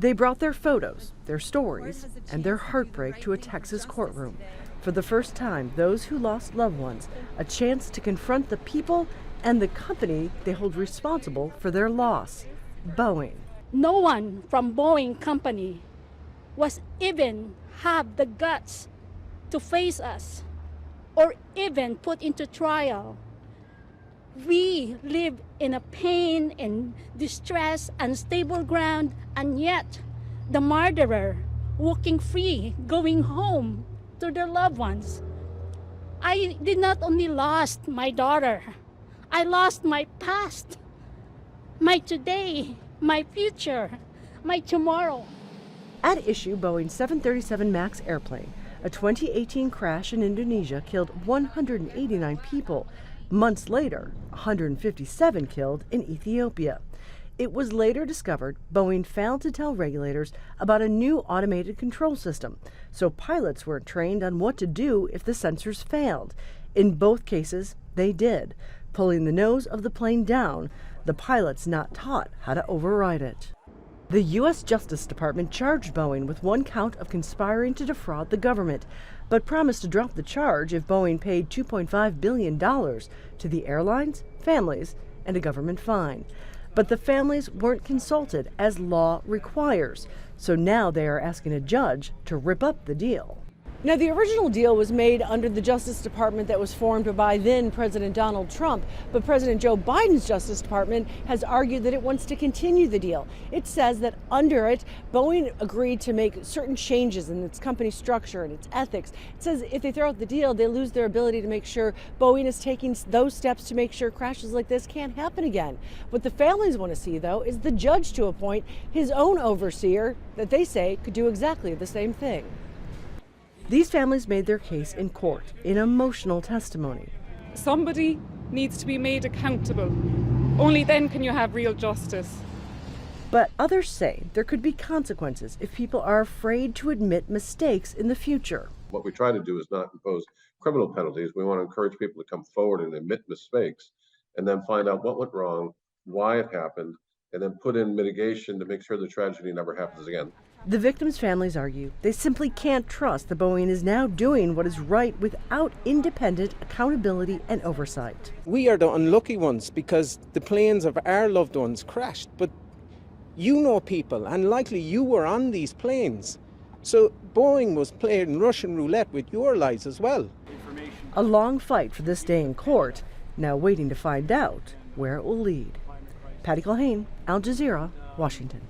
They brought their photos, their stories, and their heartbreak to a Texas courtroom. For the first time, those who lost loved ones a chance to confront the people and the company they hold responsible for their loss, Boeing. No one from Boeing company was even have the guts to face us or even put into trial. We live in a pain and distress, unstable ground, and yet the murderer walking free, going home to their loved ones. I did not only lost my daughter, I lost my past, my today, my future, my tomorrow. At issue, Boeing's 737 MAX airplane, a 2018 crash in Indonesia killed 189 people. Months later, 157 killed in Ethiopia. It was later discovered Boeing failed to tell regulators about a new automated control system, so pilots weren't trained on what to do if the sensors failed. In both cases, they did, pulling the nose of the plane down, the pilots not taught how to override it. The U.S. Justice Department charged Boeing with one count of conspiring to defraud the government, but promised to drop the charge if Boeing paid $2.5 billion to the airlines, families, and a government fine. But the families weren't consulted as law requires, so now they are asking a judge to rip up the deal. Now, the original deal was made under the Justice Department that was formed by then President Donald Trump, but President Joe Biden's Justice Department has argued that it wants to continue the deal. It says that under it, Boeing agreed to make certain changes in its company structure and its ethics. It says if they throw out the deal, they lose their ability to make sure Boeing is taking those steps to make sure crashes like this can't happen again. What the families want to see, though, is the judge to appoint his own overseer that they say could do exactly the same thing. These families made their case in court in emotional testimony. Somebody needs to be made accountable. Only then can you have real justice. But others say there could be consequences if people are afraid to admit mistakes in the future. What we try to do is not impose criminal penalties. We want to encourage people to come forward and admit mistakes and then find out what went wrong, why it happened, and then put in mitigation to make sure the tragedy never happens again. The victims' families argue they simply can't trust that Boeing is now doing what is right without independent accountability and oversight. We are the unlucky ones because the planes of our loved ones crashed, but you know people, and likely you were on these planes. So Boeing was playing Russian roulette with your lives as well. A long fight for this day in court, now waiting to find out where it will lead. Patty Culhane, Al Jazeera, Washington.